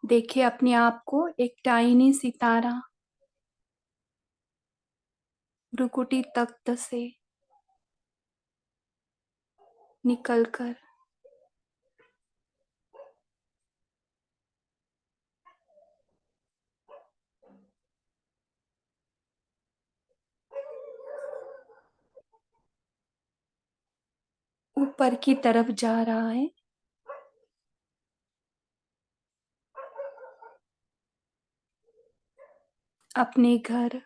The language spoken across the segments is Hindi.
देखिए अपने आप को एक टाइनी सितारा भ्रुकुटी तख्त से निकलकर ऊपर की तरफ जा रहा है। अपने घर,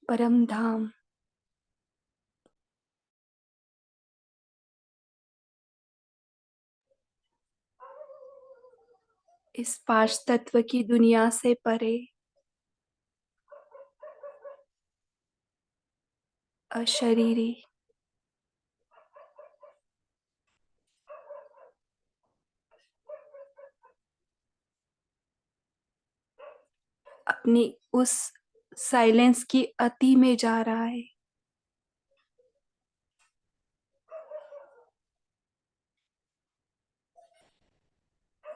परम धाम, इस पांच तत्व की दुनिया से परे, अशरीरी, अपनी उस साइलेंस की अति में जा रहा है।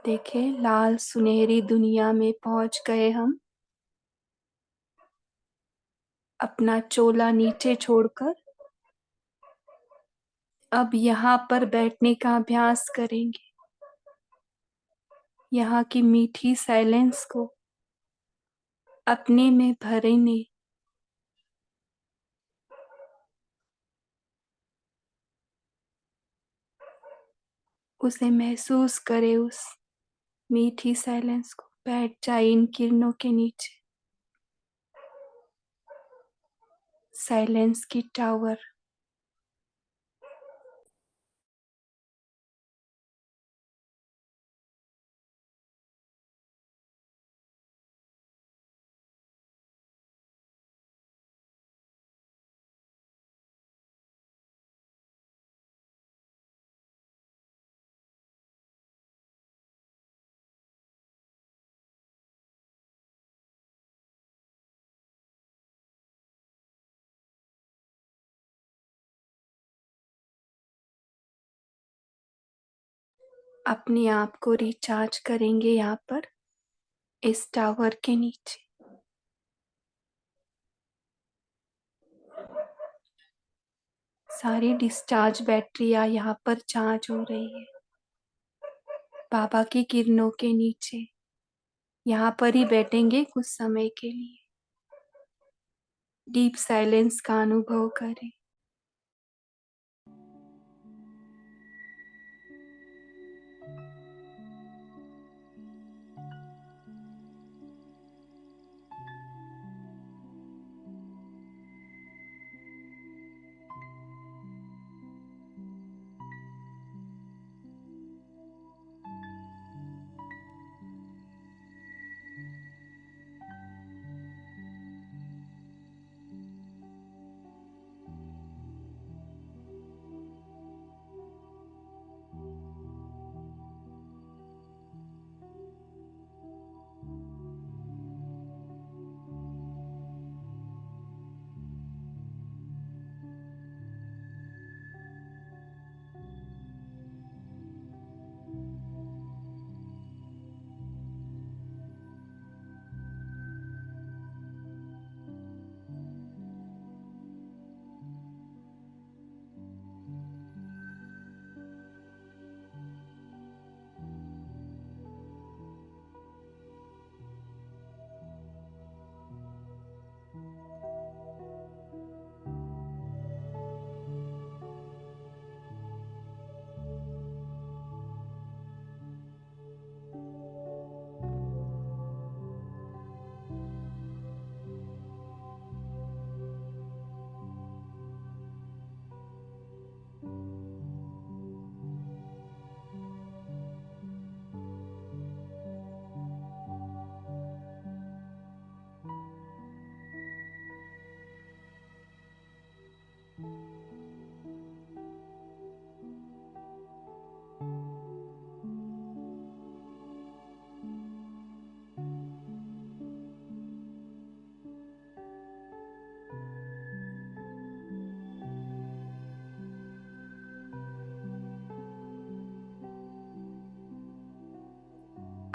देखें, लाल सुनहरी दुनिया में पहुंच गए हम। अपना चोला नीचे छोड़कर अब यहाँ पर बैठने का अभ्यास करेंगे। यहाँ की मीठी साइलेंस को अपने में भरने, उसे महसूस करें। उस मीठी साइलेंस को बैठ जाए इन किरणों के नीचे। साइलेंस की टावर, अपने आप को रिचार्ज करेंगे यहाँ पर इस टावर के नीचे। सारी डिस्चार्ज बैटरियां यहाँ पर चार्ज हो रही है बाबा की किरणों के नीचे। यहाँ पर ही बैठेंगे कुछ समय के लिए। डीप साइलेंस का अनुभव करें।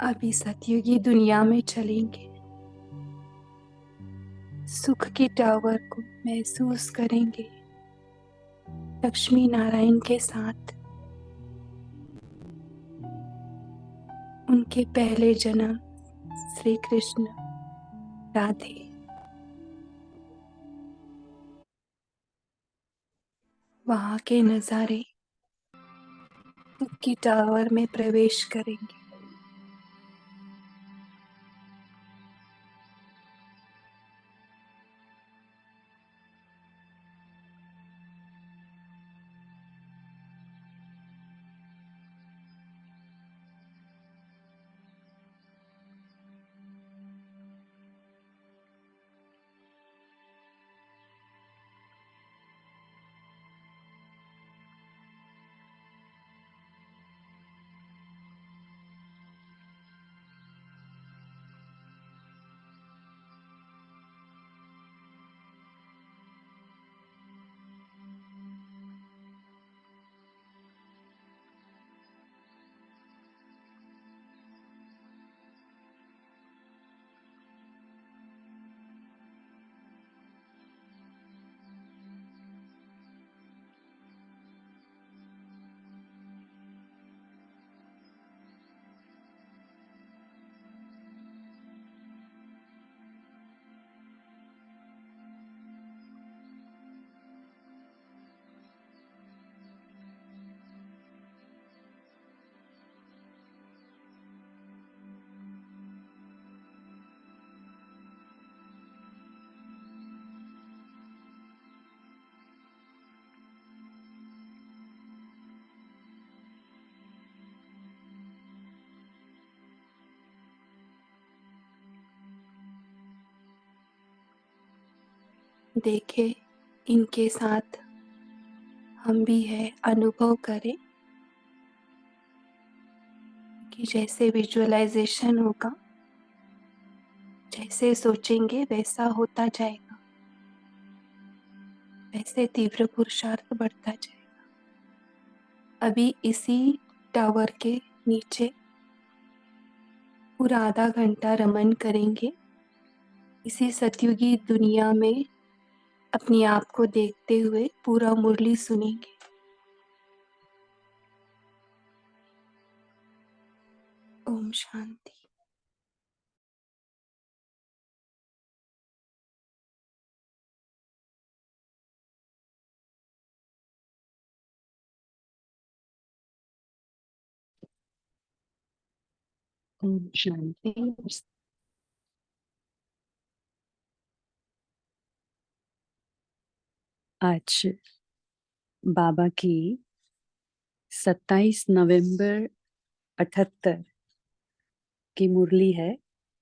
अभी सतयुगी दुनिया में चलेंगे, सुख के टावर को महसूस करेंगे लक्ष्मी नारायण के साथ, उनके पहले जन्म श्री कृष्ण राधे। वहां के नजारे सुख की टावर में प्रवेश करेंगे। देखे इनके साथ हम भी है, अनुभव करें कि जैसे विजुअलाइजेशन होगा, जैसे सोचेंगे वैसा होता जाएगा, वैसे तीव्र पुरुषार्थ बढ़ता जाएगा। अभी इसी टावर के नीचे पूरा आधा घंटा रमन करेंगे, इसी सतयुगी दुनिया में अपने आप को देखते हुए पूरा मुरली सुनेंगे। ओम शांति। ओम शांति। आज बाबा की 27 नवंबर 78 की मुरली है।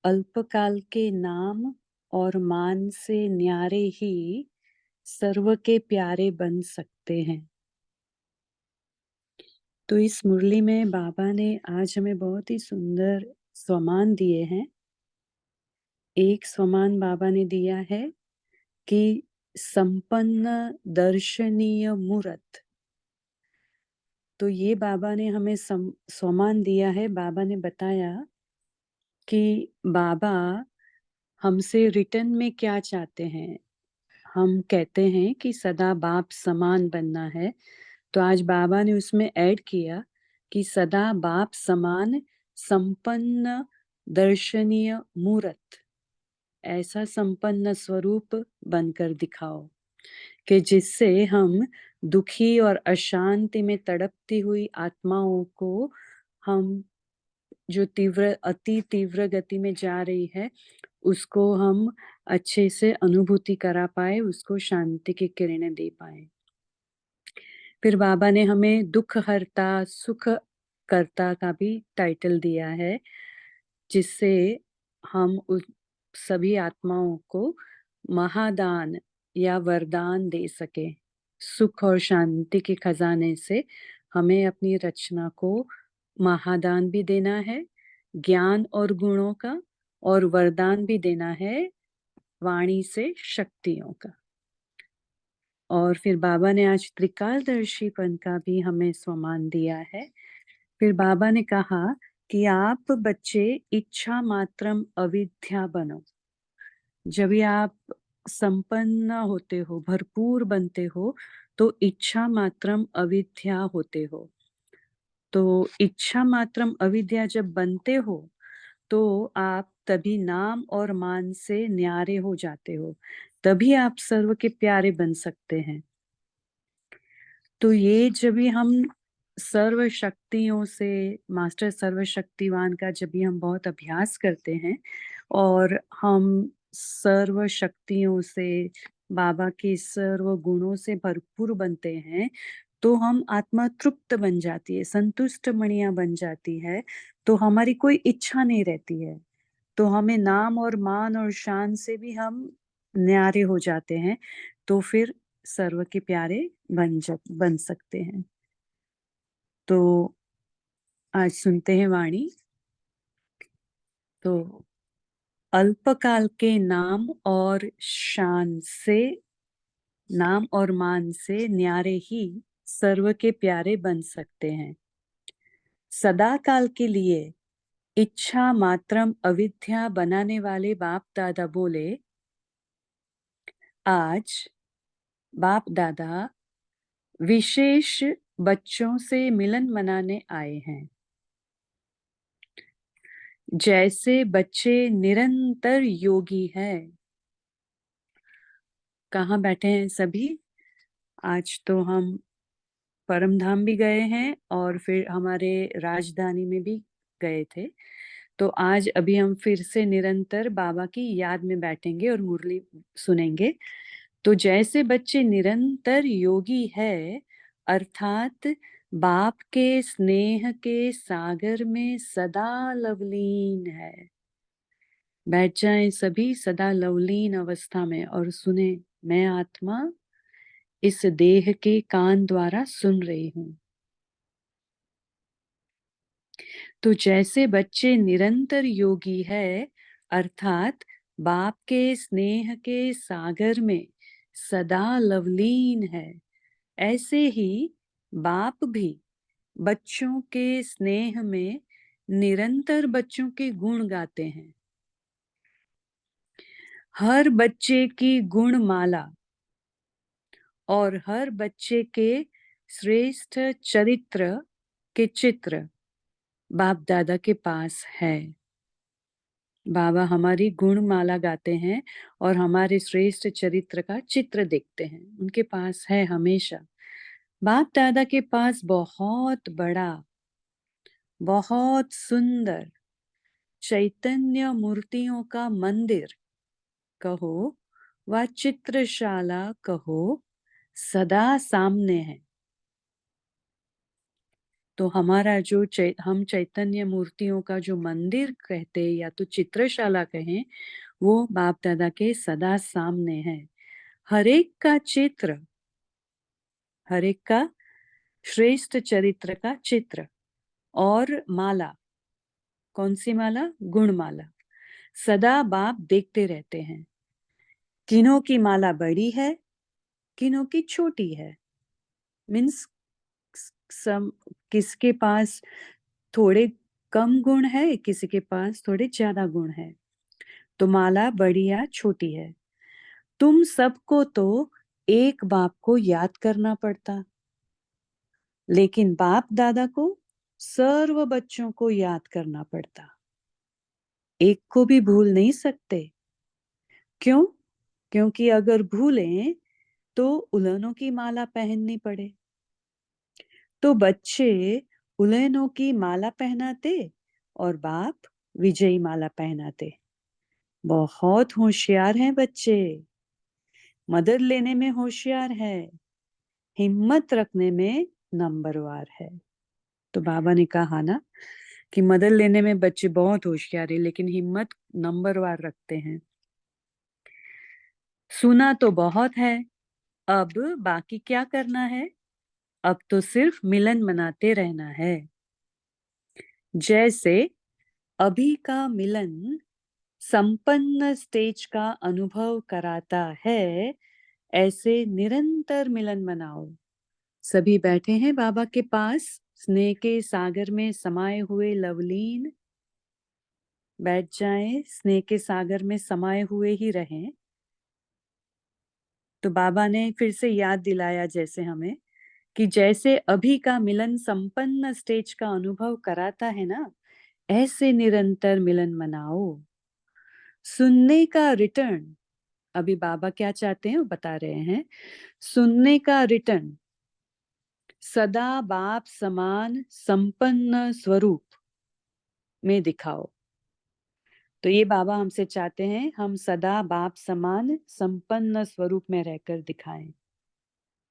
अल्पकाल के नाम और मान से न्यारे ही सर्व के प्यारे बन सकते हैं। तो इस मुरली में बाबा ने आज हमें बहुत ही सुंदर स्वमान दिए हैं। एक स्वमान बाबा ने दिया है कि संपन्न दर्शनीय मूर्त। तो ये बाबा ने हमें स्वमान दिया है। बाबा ने बताया कि बाबा हमसे रिटर्न में क्या चाहते हैं। हम कहते हैं कि सदा बाप समान बनना है, तो आज बाबा ने उसमें ऐड किया कि सदा बाप समान संपन्न दर्शनीय मूर्त, ऐसा संपन्न स्वरूप बनकर दिखाओ कि जिससे हम दुखी और अशांति में तड़पती हुई आत्माओं को, हम जो अति तीव्र गति में जा रही है, उसको हम अच्छे से अनुभूति करा पाए, उसको शांति की किरणें दे पाए। फिर बाबा ने हमें दुख हरता सुख करता का भी टाइटल दिया है, जिससे हम उस सभी आत्माओं को महादान या वरदान दे सके। सुख और शांति के खजाने से हमें अपनी रचना को महादान भी देना है, ज्ञान और गुणों का, और वरदान भी देना है वाणी से शक्तियों का। और फिर बाबा ने आज त्रिकालदर्शीपन का भी हमें स्वमान दिया है। फिर बाबा ने कहा कि आप बच्चे इच्छा मात्रम अविद्या बनो। जब भी आप संपन्न होते हो, भरपूर बनते हो, तो इच्छा मात्रम अविद्या होते हो। तो इच्छा मात्रम अविद्या जब बनते हो, तो आप तभी नाम और मान से न्यारे हो जाते हो, तभी आप सर्व के प्यारे बन सकते हैं। तो ये जब भी हम सर्व शक्तियों से, मास्टर सर्वशक्तिवान का जब भी हम बहुत अभ्यास करते हैं और हम सर्व शक्तियों से, बाबा के सर्व गुणों से भरपूर बनते हैं, तो हम आत्मा तृप्त बन जाती है, संतुष्ट मणिया बन जाती है, तो हमारी कोई इच्छा नहीं रहती है। तो हमें नाम और मान और शान से भी हम न्यारे हो जाते हैं, तो फिर सर्व के प्यारे बन सकते हैं। तो आज सुनते हैं वाणी। तो अल्पकाल के नाम और शान से, नाम और मान से न्यारे ही सर्व के प्यारे बन सकते हैं। सदा काल के लिए इच्छा मात्रम अविद्या बनाने वाले बाप दादा बोले, आज बाप दादा विशेष बच्चों से मिलन मनाने आए हैं। जैसे बच्चे निरंतर योगी हैं। कहाँ बैठे हैं सभी? आज तो हम परम धाम भी गए हैं और फिर हमारे राजधानी में भी गए थे। तो आज अभी हम फिर से निरंतर बाबा की याद में बैठेंगे और मुरली सुनेंगे। तो जैसे बच्चे निरंतर योगी है, अर्थात बाप के स्नेह के सागर में सदा लवलीन है। बैठ जाएं सभी सदा लवलीन अवस्था में और सुने, मैं आत्मा इस देह के कान द्वारा सुन रही हूं। तो जैसे बच्चे निरंतर योगी है, अर्थात बाप के स्नेह के सागर में सदा लवलीन है, ऐसे ही बाप भी बच्चों के स्नेह में निरंतर बच्चों के गुण गाते हैं। हर बच्चे की गुण माला और हर बच्चे के श्रेष्ठ चरित्र के चित्र बाप दादा के पास है। बाबा हमारी गुण माला गाते हैं और हमारे श्रेष्ठ चरित्र का चित्र देखते हैं, उनके पास है हमेशा। बाप दादा के पास बहुत बड़ा, बहुत सुंदर चैतन्य मूर्तियों का मंदिर कहो व चित्रशाला कहो, सदा सामने है। तो हमारा जो हम चैतन्य मूर्तियों का जो मंदिर कहते या तो चित्रशाला कहें, वो बाप दादा के सदा सामने है। हर एक का चित्र, हर एक का श्रेष्ठ चरित्र का चित्र और माला, कौन सी माला? गुण माला, सदा बाप देखते रहते हैं। किन्हों की माला बड़ी है, किन्हों की छोटी है। मीन्स सम किसके पास थोड़े कम गुण है, किसी के पास थोड़े ज्यादा गुण है, तो माला बड़ी या छोटी है। तुम सबको तो एक बाप को याद करना पड़ता, लेकिन बाप दादा को सर्व बच्चों को याद करना पड़ता। एक को भी भूल नहीं सकते। क्यों? क्योंकि अगर भूलें तो उलहनों की माला पहननी पड़े। तो बच्चे उलहनों की माला पहनाते और बाप विजयी माला पहनाते। बहुत होशियार हैं बच्चे, मदद लेने में होशियार है, हिम्मत रखने में नंबरवार है। तो बाबा ने कहा ना कि मदद लेने में बच्चे बहुत होशियार है, लेकिन हिम्मत नंबरवार रखते हैं। सुना तो बहुत है, अब बाकी क्या करना है? अब तो सिर्फ मिलन मनाते रहना है। जैसे अभी का मिलन संपन्न स्टेज का अनुभव कराता है, ऐसे निरंतर मिलन मनाओ। सभी बैठे हैं बाबा के पास स्नेह के सागर में समाये हुए लवलीन बैठ जाएं, स्नेह के सागर में समाये हुए ही रहें। तो बाबा ने फिर से याद दिलाया जैसे हमें कि जैसे अभी का मिलन संपन्न स्टेज का अनुभव कराता है ना, ऐसे निरंतर मिलन मनाओ। सुनने का रिटर्न, अभी बाबा क्या चाहते हैं वो बता रहे हैं। सुनने का रिटर्न सदा बाप समान संपन्न स्वरूप में दिखाओ। तो ये बाबा हमसे चाहते हैं हम सदा बाप समान संपन्न स्वरूप में रहकर दिखाएं।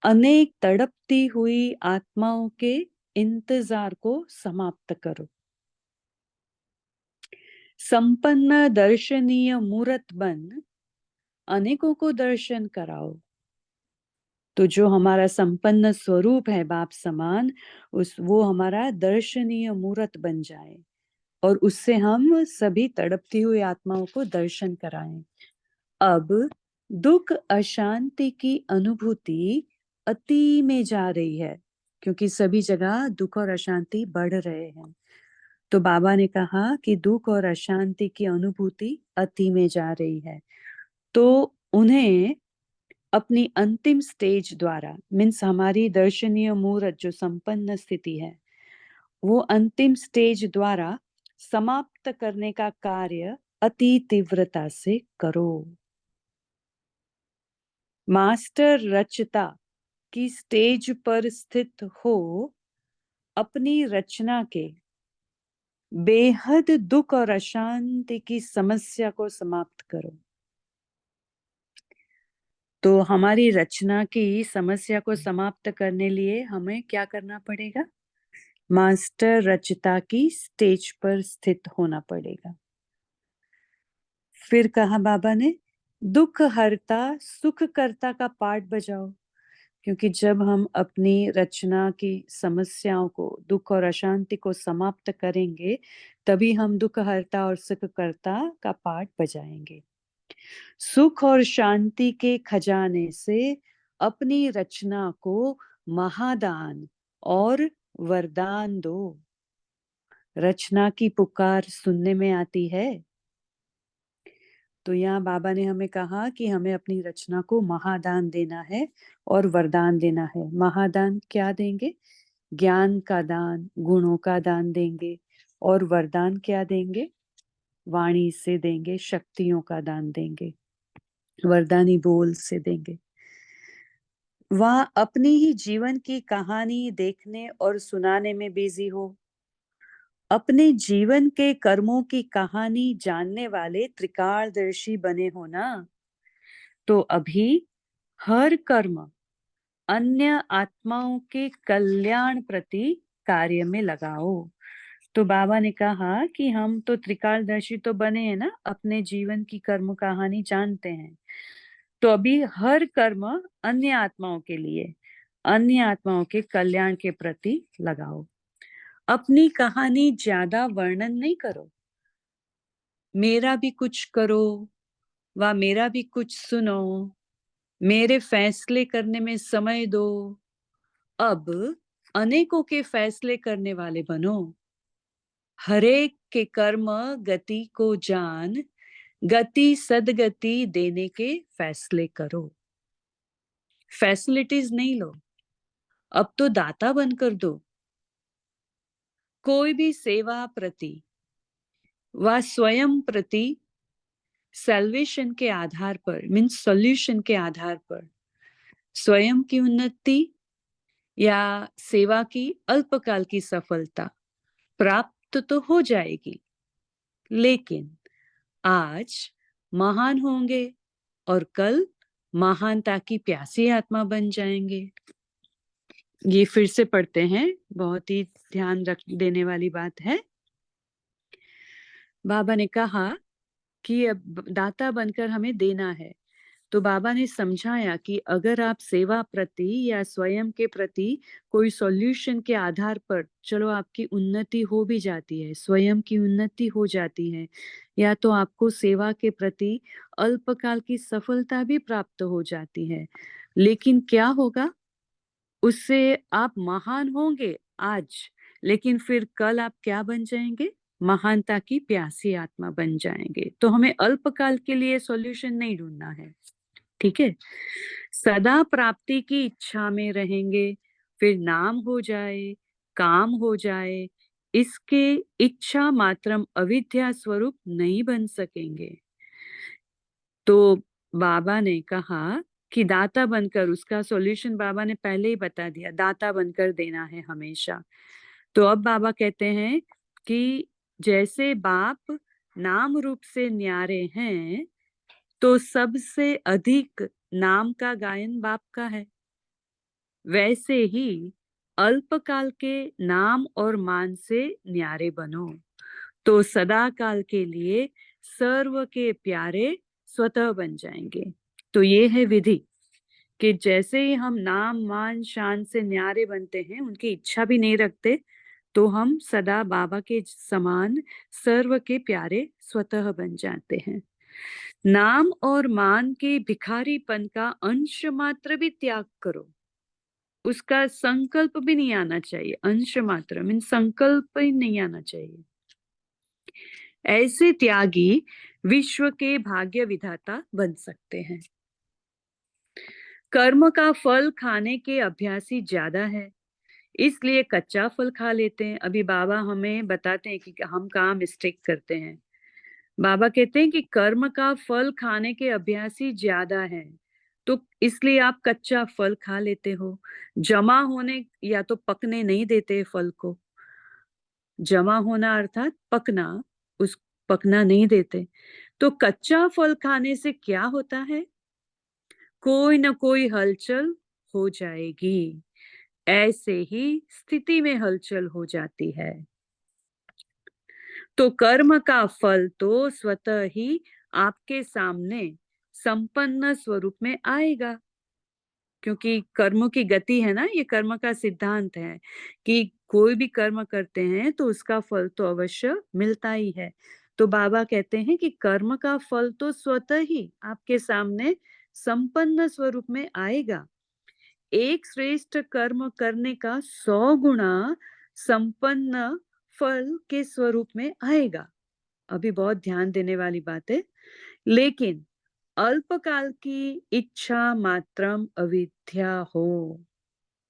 अनेक तड़पती हुई आत्माओं के इंतजार को समाप्त करो। संपन्न दर्शनीय मूर्त बन अनेकों को दर्शन कराओ। तो जो हमारा संपन्न स्वरूप है बाप समान, वो हमारा दर्शनीय मूर्त बन जाए और उससे हम सभी तड़पती हुई आत्माओं को दर्शन कराएं। अब दुख अशांति की अनुभूति अति में जा रही है, क्योंकि सभी जगह दुख और अशांति बढ़ रहे हैं। तो बाबा ने कहा कि दुख और अशांति की अनुभूति अति में जा रही है, तो उन्हें अपनी अंतिम स्टेज द्वारा, मीन्स हमारी दर्शनीय मूर्त जो संपन्न स्थिति है, वो अंतिम स्टेज द्वारा समाप्त करने का कार्य अति तीव्रता से करो। मास्टर रचता की स्टेज पर स्थित हो अपनी रचना के बेहद दुख और अशांति की समस्या को समाप्त करो। तो हमारी रचना की समस्या को समाप्त करने लिए हमें क्या करना पड़ेगा? मास्टर रचता की स्टेज पर स्थित होना पड़ेगा। फिर कहा बाबा ने, दुख हरता सुख करता का पाठ बजाओ, क्योंकि जब हम अपनी रचना की समस्याओं को, दुख और अशांति को समाप्त करेंगे, तभी हम दुख हरता और सुख करता का पाठ बजाएंगे। सुख और शांति के खजाने से अपनी रचना को महादान और वरदान दो। रचना की पुकार सुनने में आती है। तो यहाँ बाबा ने हमें कहा कि हमें अपनी रचना को महादान देना है और वरदान देना है। महादान क्या देंगे? ज्ञान का दान, गुणों का दान देंगे। और वरदान क्या देंगे? वाणी से देंगे, शक्तियों का दान देंगे, वरदानी बोल से देंगे। वह अपनी ही जीवन की कहानी देखने और सुनाने में बिजी हो। अपने जीवन के कर्मों की कहानी जानने वाले त्रिकालदर्शी बने हो ना, तो अभी हर कर्म अन्य आत्माओं के कल्याण प्रति कार्य में लगाओ। तो बाबा ने कहा कि हम तो त्रिकालदर्शी तो बने हैं ना, अपने जीवन की कर्म कहानी जानते हैं, तो अभी हर कर्म अन्य आत्माओं के लिए, अन्य आत्माओं के कल्याण के प्रति लगाओ। अपनी कहानी ज्यादा वर्णन नहीं करो। मेरा भी कुछ करो व मेरा भी कुछ सुनो, मेरे फैसले करने में समय दो। अब अनेकों के फैसले करने वाले बनो। हरेक के कर्म गति को जान, गति सदगति देने के फैसले करो। फैसिलिटीज नहीं लो, अब तो दाता बनकर दो। कोई भी सेवा प्रति व स्वयं प्रति सैल्वेशन के आधार पर, मीन्स सॉल्यूशन के आधार पर, स्वयं की उन्नति या सेवा की अल्पकाल की सफलता प्राप्त तो हो जाएगी, लेकिन आज महान होंगे और कल महानता की प्यासी आत्मा बन जाएंगे। ये फिर से पढ़ते हैं, बहुत ही ध्यान रख देने वाली बात है। बाबा ने कहा कि अब दाता बनकर हमें देना है। तो बाबा ने समझाया कि अगर आप सेवा प्रति या स्वयं के प्रति कोई सॉल्यूशन के आधार पर, चलो आपकी उन्नति हो भी जाती है, स्वयं की उन्नति हो जाती है, या तो आपको सेवा के प्रति अल्पकाल की सफलता भी प्राप्त हो जाती है, लेकिन क्या होगा? उससे आप महान होंगे आज, लेकिन फिर कल आप क्या बन जाएंगे? महानता की प्यासी आत्मा बन जाएंगे। तो हमें अल्पकाल के लिए सॉल्यूशन नहीं ढूंढना है, ठीक है? सदा प्राप्ति की इच्छा में रहेंगे, फिर नाम हो जाए, काम हो जाए, इसके इच्छा मात्रम अविद्या स्वरूप नहीं बन सकेंगे। तो बाबा ने कहा कि दाता बनकर, उसका सॉल्यूशन बाबा ने पहले ही बता दिया, दाता बनकर देना है हमेशा। तो अब बाबा कहते हैं कि जैसे बाप नाम रूप से न्यारे हैं, तो सबसे अधिक नाम का गायन बाप का है। वैसे ही अल्पकाल के नाम और मान से न्यारे बनो, तो सदा काल के लिए सर्व के प्यारे स्वतः बन जाएंगे। तो ये है विधि कि जैसे ही हम नाम मान शान से न्यारे बनते हैं, उनकी इच्छा भी नहीं रखते, तो हम सदा बाबा के समान सर्व के प्यारे स्वतः बन जाते हैं। नाम और मान के भिखारीपन का अंश मात्र भी त्याग करो, उसका संकल्प भी नहीं आना चाहिए। अंश मात्र मीन संकल्प ही नहीं आना चाहिए। ऐसे त्यागी विश्व के भाग्य विधाता बन सकते हैं। कर्म का फल खाने के अभ्यासी ज्यादा है, इसलिए कच्चा फल खा लेते हैं। अभी बाबा हमें बताते हैं कि हम कहाँ मिस्टेक करते हैं। बाबा कहते हैं कि कर्म का फल खाने के अभ्यासी ज्यादा है, तो इसलिए आप कच्चा फल खा लेते हो। जमा होने या तो पकने नहीं देते फल को। जमा होना अर्थात पकना, उस पकना नहीं देते। तो कच्चा फल खाने से क्या होता है? कोई न कोई हलचल हो जाएगी। ऐसे ही स्थिति में हलचल हो जाती है। तो कर्म का फल तो स्वतः ही आपके सामने संपन्न स्वरूप में आएगा, क्योंकि कर्मों की गति है ना, ये कर्म का सिद्धांत है कि कोई भी कर्म करते हैं तो उसका फल तो अवश्य मिलता ही है। तो बाबा कहते हैं कि कर्म का फल तो स्वतः ही आपके सामने संपन्न स्वरूप में आएगा। एक श्रेष्ठ कर्म करने का 100 गुना संपन्न फल के स्वरूप में आएगा। अभी बहुत ध्यान देने वाली बात है। लेकिन अल्पकाल की इच्छा मात्रम अविद्या हो,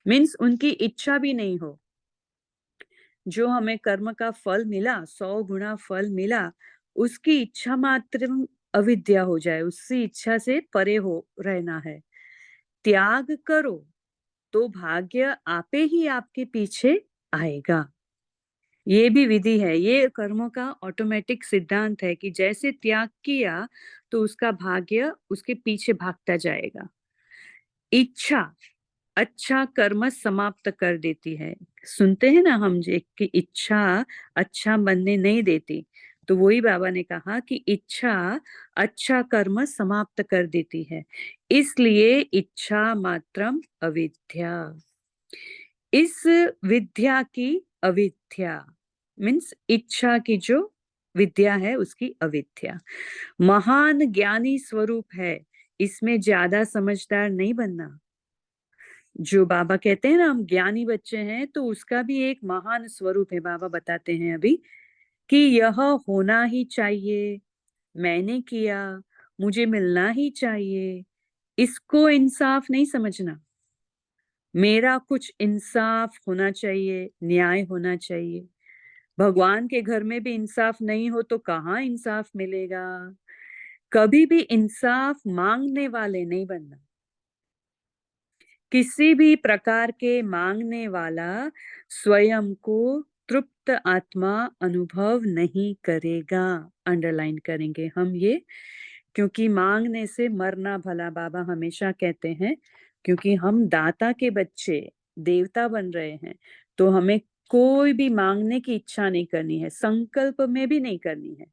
मीन्स उनकी इच्छा भी नहीं हो। जो हमें कर्म का फल मिला, 100 गुना फल मिला, उसकी इच्छा मात्र अविद्या हो जाए, उसकी इच्छा से परे हो रहना है। त्याग करो तो भाग्य आपे ही आपके पीछे आएगा। ये भी विधि है, ये कर्मों का ऑटोमेटिक सिद्धांत है कि जैसे त्याग किया तो उसका भाग्य उसके पीछे भागता जाएगा। इच्छा अच्छा कर्म समाप्त कर देती है। सुनते हैं ना हम जे कि इच्छा अच्छा बनने नहीं देती, तो वही बाबा ने कहा कि इच्छा अच्छा कर्म समाप्त कर देती है, इसलिए इच्छा मात्रम अविद्या। इस विद्या की अविद्या मीन्स इच्छा की जो विद्या है उसकी अविद्या महान ज्ञानी स्वरूप है, इसमें ज्यादा समझदार नहीं बनना। जो बाबा कहते हैं ना हम ज्ञानी बच्चे हैं, तो उसका भी एक महान स्वरूप है। बाबा बताते हैं अभी कि यह होना ही चाहिए, मैंने किया, मुझे मिलना ही चाहिए, इसको इंसाफ नहीं समझना। मेरा कुछ इंसाफ होना चाहिए, न्याय होना चाहिए। भगवान के घर में भी इंसाफ नहीं हो तो कहाँ इंसाफ मिलेगा? कभी भी इंसाफ मांगने वाले नहीं बनना। किसी भी प्रकार के मांगने वाला स्वयं को तृप्त आत्मा अनुभव नहीं करेगा। अंडरलाइन करेंगे हम ये, क्योंकि मांगने से मरना भला, बाबा हमेशा कहते हैं। क्योंकि हम दाता के बच्चे देवता बन रहे हैं, तो हमें कोई भी मांगने की इच्छा नहीं करनी है, संकल्प में भी नहीं करनी है।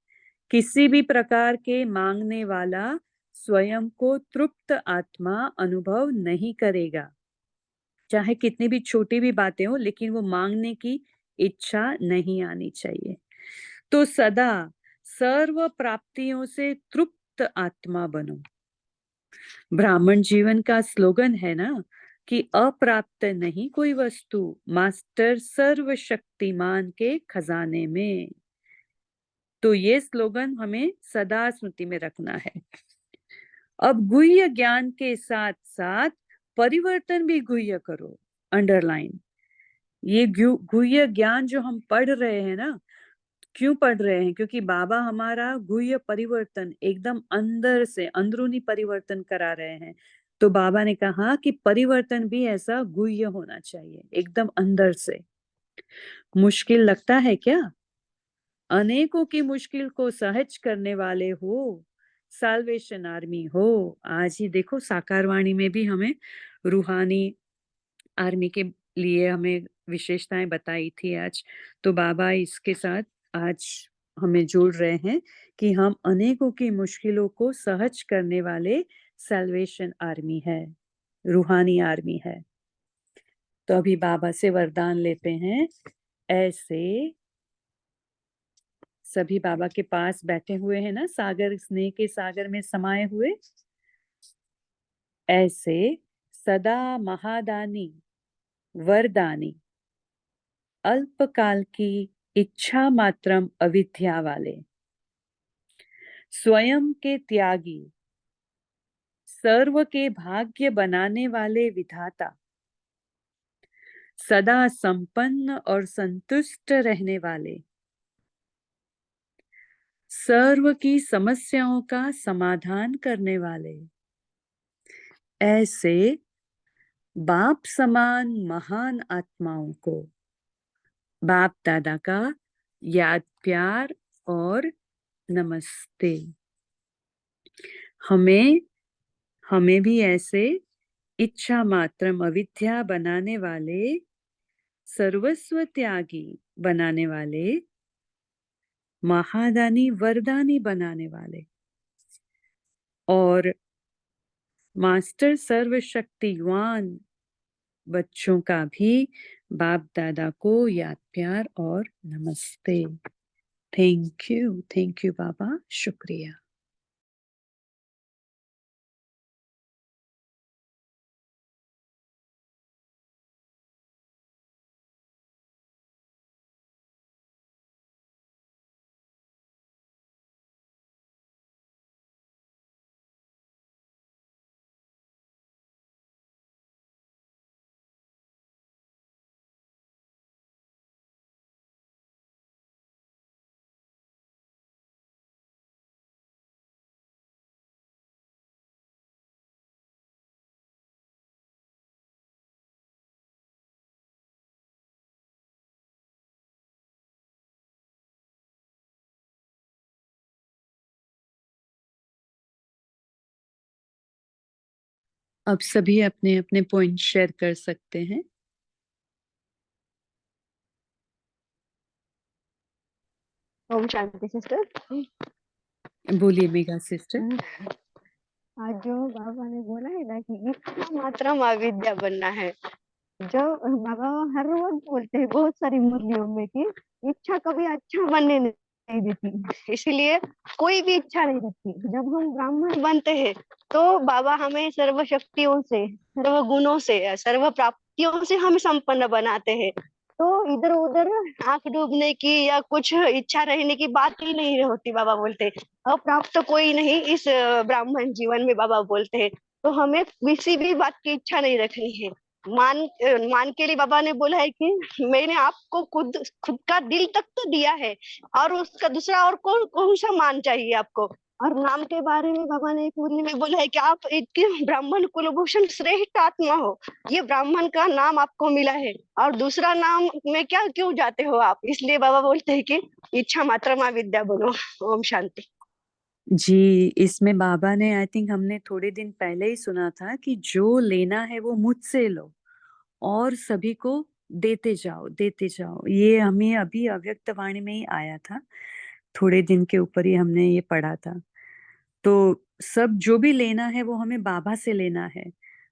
किसी भी प्रकार के मांगने वाला स्वयं को तृप्त आत्मा अनुभव नहीं करेगा, चाहे कितनी भी छोटी भी बातें हो, लेकिन वो मांगने की इच्छा नहीं आनी चाहिए। तो सदा सर्व प्राप्तियों से तृप्त आत्मा बनो। ब्राह्मण जीवन का स्लोगन है ना, कि अप्राप्त नहीं कोई वस्तु मास्टर सर्वशक्तिमान के खजाने में। तो ये स्लोगन हमें सदा स्मृति में रखना है। अब गुह्य ज्ञान के साथ साथ परिवर्तन भी गुह्य करो, अंडरलाइन। ये गुह्य ज्ञान जो हम पढ़ रहे हैं ना, क्यों पढ़ रहे हैं? क्योंकि बाबा हमारा गुह्य परिवर्तन एकदम अंदर से अंदरूनी परिवर्तन करा रहे हैं। तो बाबा ने कहा कि परिवर्तन भी ऐसा गुह्य होना चाहिए, एकदम अंदर से। मुश्किल लगता है क्या? अनेकों की मुश्किल को सहज करने वाले हो, साल्वेशन आर्मी हो। आज ही देखो साकारवाणी में भी हमें रूहानी आर्मी के लिए हमें विशेषताएं बताई थी आज। तो बाबा इसके साथ आज हमें जोड़ रहे हैं कि हम अनेकों की मुश्किलों को सहज करने वाले सैल्वेशन आर्मी है, रूहानी आर्मी है। तो अभी बाबा से वरदान लेते हैं। ऐसे सभी बाबा के पास बैठे हुए हैं ना, सागर, स्नेह के सागर में समाये हुए। ऐसे सदा महादानी वरदानी अल्पकाल की इच्छा मात्रम अविद्या वाले, स्वयं के त्यागी, सर्व के भाग्य बनाने वाले विधाता, सदा संपन्न और संतुष्ट रहने वाले, सर्व की समस्याओं का समाधान करने वाले, ऐसे बाप समान महान आत्माओं को बाप दादा का याद, प्यार और नमस्ते। हमें भी ऐसे इच्छा मात्रम अविद्या बनाने वाले, सर्वस्व त्यागी बनाने वाले, महादानी वरदानी बनाने वाले और मास्टर सर्वशक्तिवान बच्चों का भी बाप दादा को याद, प्यार और नमस्ते। थैंक यू बाबा, शुक्रिया। अब सभी अपने अपने पॉइंट शेयर कर सकते हैं। ओम शांति सिस्टर। बोलिए मेगा सिस्टर। आज जो बाबा ने बोला है ना कि इच्छा मात्रम अविद्या बनना है, जो बाबा हर रोज बोलते हैं बहुत सारी मुरलियों में कि इच्छा कभी अच्छा बनने नहीं देती, इसलिए कोई भी इच्छा नहीं रखती। जब हम ब्राह्मण बनते हैं तो बाबा हमें सर्व शक्तियों से, सर्व गुणों से, सर्व प्राप्तियों से हमें संपन्न बनाते हैं। तो इधर उधर आंख डूबने की या कुछ इच्छा रहने की बात ही नहीं होती। बाबा बोलते अप्राप्त तो कोई नहीं इस ब्राह्मण जीवन में, बाबा बोलते हैं। तो हमें किसी भी बात की इच्छा नहीं रखनी है। मान के लिए बाबा ने बोला है कि मैंने आपको खुद खुद का दिल तक तो दिया है, और उसका दूसरा और कौन सा मान चाहिए आपको। और नाम के बारे में बाबा ने एक मुरली में बोला है कि आप एक ब्राह्मण कुलभूषण श्रेष्ठ आत्मा हो, ये ब्राह्मण का नाम आपको मिला है, और दूसरा नाम में क्या क्यों जाते हो आप। इसलिए बाबा बोलते हैं कि इच्छा मात्रमा विद्या बनो। ओम शांति जी, इसमें बाबा ने, आई थिंक हमने थोड़े दिन पहले ही सुना था कि जो लेना है वो मुझसे लो और सभी को देते जाओ, देते जाओ। ये हमें अभी अव्यक्त वाणी में ही आया था, थोड़े दिन के ऊपर ही हमने ये पढ़ा था। तो सब जो भी लेना है वो हमें बाबा से लेना है,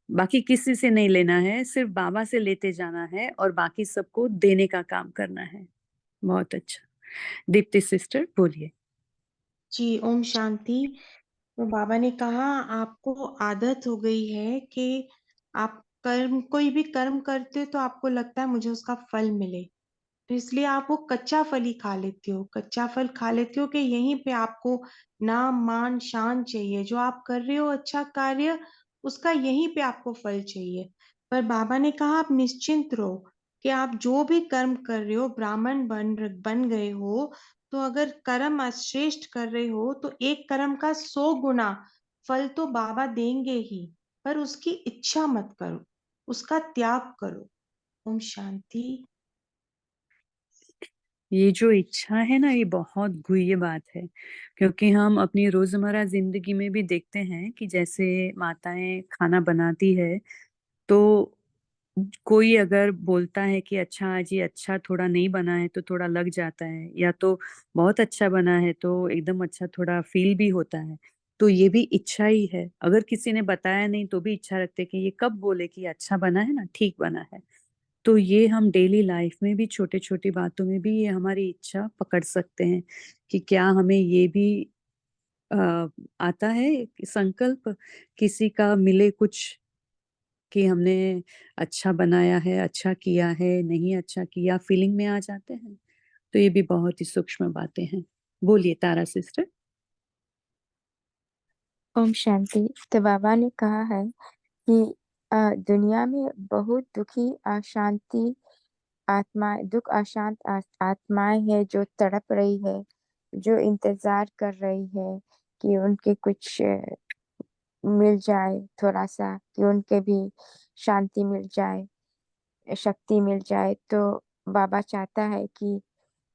बाकी किसी से नहीं लेना है, सिर्फ बाबा से लेते जाना है और बाकी सबको देने का काम करना है। बहुत अच्छा। दीप्ति सिस्टर बोलिए। जी ओम शांति। तो बाबा ने कहा आपको आदत हो गई है कि आप कोई भी कर्म करते हो तो आपको लगता है मुझे उसका फल मिले, तो इसलिए आप वो कच्चा फल ही खा लेते हो। कच्चा फल खा लेते हो कि यहीं पे आपको नाम मान शान चाहिए, जो आप कर रहे हो अच्छा कार्य उसका यहीं पे आपको फल चाहिए। पर बाबा ने कहा आप निश्चिंत रहो कि आप जो भी कर्म कर रहे हो, ब्राह्मण बन गए हो, तो अगर कर्म श्रेष्ठ कर रहे हो तो एक कर्म का 100 गुना फल तो बाबा देंगे ही, पर उसकी इच्छा मत करो, उसका त्याग करो। ओम शांति। ये जो इच्छा है ना, ये बहुत गुह्य बात है, क्योंकि हम अपनी रोजमर्रा जिंदगी में भी देखते हैं कि जैसे माताएं खाना बनाती है, तो कोई अगर बोलता है कि अच्छा आज ये अच्छा थोड़ा नहीं बना है तो थोड़ा लग जाता है, या तो बहुत अच्छा बना है तो एकदम अच्छा थोड़ा फील भी होता है। तो ये भी इच्छा ही है। अगर किसी ने बताया नहीं तो भी इच्छा रखते कि ये कब बोले कि अच्छा बना है ना, ठीक बना है। तो ये हम डेली लाइफ में भी छोटे छोटी बातों में भी ये हमारी इच्छा पकड़ सकते हैं कि क्या हमें ये भी आता है कि संकल्प किसी का मिले कुछ, कि हमने अच्छा बनाया है, अच्छा किया है, नहीं अच्छा किया, फीलिंग में आ जाते हैं। तो ये भी बहुत ही सूक्ष्म बातें हैं। बोलिए तारा सिस्टर। ओम शांति। तो बाबा ने कहा है कि दुनिया में बहुत दुखी अशांति दुख अशांत आत्माएं है जो तड़प रही है, जो इंतजार कर रही है कि उनके कुछ मिल जाए, थोड़ा सा कि उनके भी शांति मिल जाए, शक्ति मिल जाए। तो बाबा चाहता है कि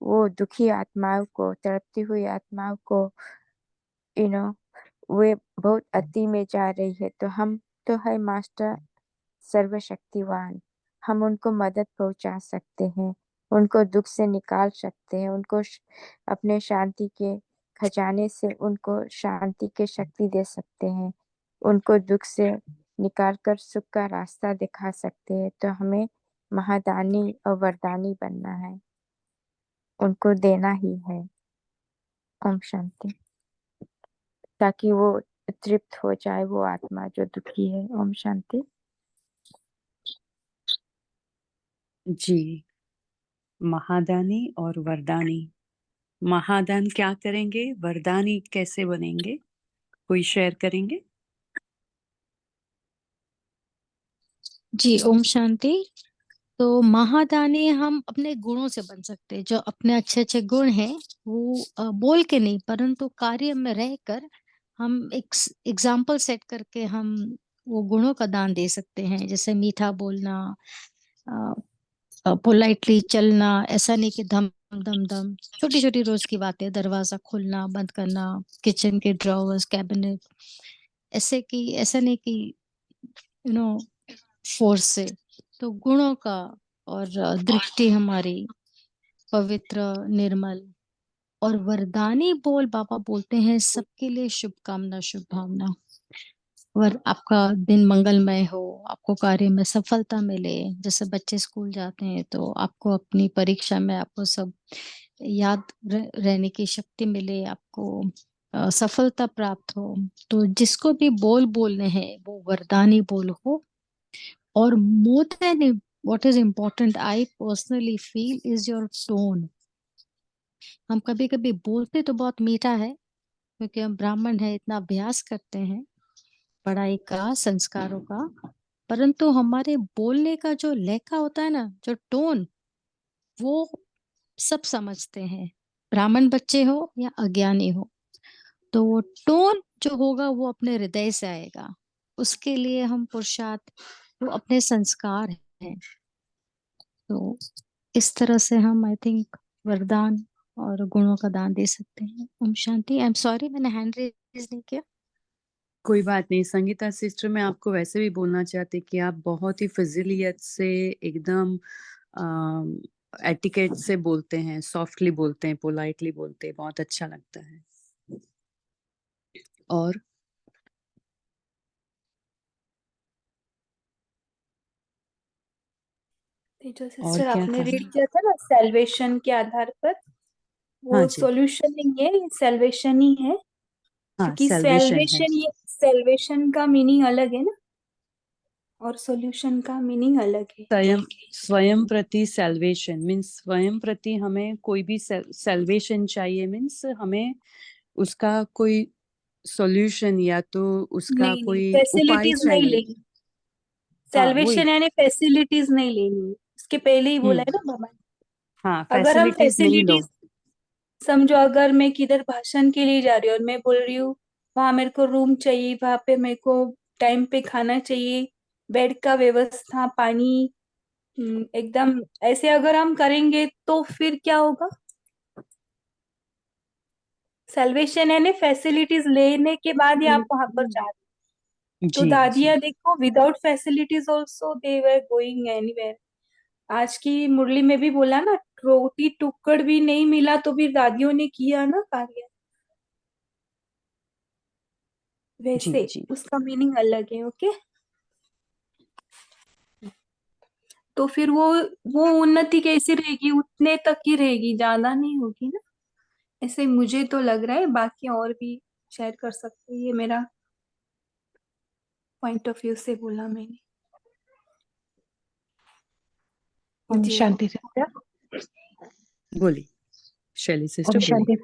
वो दुखी आत्माओं को, तड़पती हुई आत्माओं को, यू नो वे बहुत अति में जा रही है, तो हम तो है मास्टर सर्वशक्तिवान, हम उनको मदद पहुंचा सकते हैं, उनको दुख से निकाल सकते हैं, उनको अपने शांति के खजाने से उनको शांति की शक्ति दे सकते हैं, उनको दुख से निकाल कर सुख का रास्ता दिखा सकते हैं। तो हमें महादानी और वरदानी बनना है, उनको देना ही है। ओम शांति। ताकि वो तृप्त हो जाए, वो आत्मा जो दुखी है। ओम शांति। जी, महादानी और वरदानी। महादान क्या करेंगे, वरदानी कैसे बनेंगे, कोई शेयर करेंगे? जी ओम शांति। तो महादानी हम अपने गुणों से बन सकते हैं। जो अपने अच्छे अच्छे गुण हैं वो बोल के नहीं परंतु कार्य में रहकर हम एक एग्जाम्पल सेट करके हम वो गुणों का दान दे सकते हैं। जैसे मीठा बोलना, पोलाइटली चलना, ऐसा नहीं कि धम धम धम, छोटी छोटी रोज की बातें, दरवाजा खोलना बंद करना, किचन के ड्रॉवर्स, कैबिनेट, ऐसा नहीं कि यू नो फोर्स से। तो गुणों का और दृष्टि हमारी पवित्र, निर्मल और वरदानी बोल। बाबा बोलते हैं सबके लिए शुभकामना, शुभ भावना। और आपका दिन मंगलमय हो, आपको कार्य में सफलता मिले। जैसे बच्चे स्कूल जाते हैं तो आपको अपनी परीक्षा में आपको सब याद रहने की शक्ति मिले, आपको सफलता प्राप्त हो। तो जिसको भी बोल बोलने हैं वो वरदानी बोल हो। और more than what is important, I personally feel is your tone. हम कभी कभी बोलते तो बहुत मीठा है क्योंकि हम ब्राह्मण है, इतना अभ्यास करते हैं पढ़ाई का, संस्कारों का, परंतु हमारे बोलने का जो लहका होता है ना, जो टोन, वो सब समझते हैं, ब्राह्मण बच्चे हो या अज्ञानी हो। तो वो टोन जो होगा वो अपने हृदय से आएगा। उसके लिए हम पुरुषार्थ, वो अपने संस्कार हैं। तो इस तरह से हम आई थिंक वरदान और गुणों का दान दे सकते हैं। Om Shanti. I am sorry मैंने हैंड रेज नहीं किया। कोई बात नहीं संगीता सिस्टर, मैं आपको वैसे भी बोलना चाहती कि आप बहुत ही फजीलियत से, एकदम एटिकेट से बोलते हैं, सॉफ्टली बोलते हैं, पोलाइटली बोलते हैं, बहुत अच्छा लगता है। और जो और सिस्टर क्या आपने कहा? रीड किया था ना सेल्वेशन के आधार पर, हाँ वो जी, सॉल्यूशन नहीं है, ये सेल्वेशन ही है। हाँ क्योंकि सैल्वेशन है। सेल्वेशन, ये सेल्वेशन का मीनिंग अलग है ना। और सॉल्यूशन का मीनिंग अलग है। स्वयं स्वयं प्रति सेल्वेशन मीन्स स्वयं प्रति हमें कोई भी सेल्वेशन चाहिए, मीन्स हमें उसका कोई सॉल्यूशन या तो उसका नहीं नहीं, कोई उपाय फैसिलिटीज नहीं चाहिए। लेनी। हाँ वही। सैल्वेशन यानी फैसिलिटीज नहीं लेनी, इसके पहले ही बोला है ना बाबा ने। हाँ, अगर हम फैसिलिटीज नहीं लो। फैसिलिटीज, समझो अगर मैं किधर भाषण के लिए जा रही हूँ और मैं बोल रही हूँ वहां मेरे को रूम चाहिए, वहां पे मेरे को टाइम पे खाना चाहिए, बेड का व्यवस्था, पानी, एकदम ऐसे अगर हम करेंगे तो फिर क्या होगा? सेल्वेशन यानी फैसिलिटीज लेने के बाद ही आप वहां पर जा रहे हो। तो जी जी दादियां देखो without facilities also they were going anywhere. आज की मुरली में भी बोला ना, रोटी टुकड़ भी नहीं मिला तो भी दादियों ने किया ना कार्य। जी वैसे जी उसका मीनिंग अलग है। ओके, तो फिर वो उन्नति कैसी रहेगी? उतने तक ही रहेगी, ज्यादा नहीं होगी ना, ऐसे मुझे तो लग रहा है। बाकी और भी शेयर कर सकते हैं, ये मेरा पॉइंट ऑफ व्यू से बोला मैंने। ओम जी शांति सिस्टर। बोलिए शैली ओम सिस्टर, बोलिए। शांति।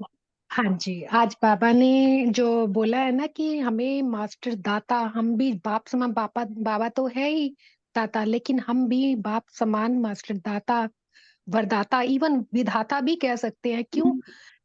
हाँ जी, आज बाबा ने जो बोला है ना कि हमें मास्टर दाता, हम भी बाप समान, बाबा बाबा तो है ही दाता, लेकिन हम भी बाप समान मास्टर दाता, वरदाता, इवन विधाता भी कह सकते हैं। क्यों?